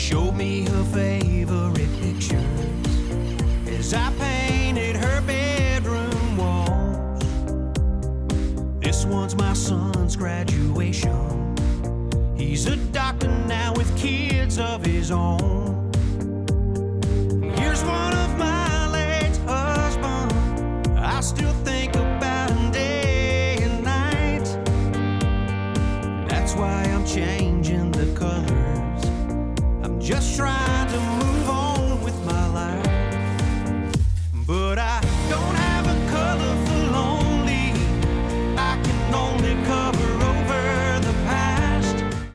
showed me her favorite pictures as I painted her bedroom walls. This one's my son's graduation. He's a doctor now with kids of his own. Here's one of my late husbands. I still think about him day and night. That's why I'm changing the colors. I'm just trying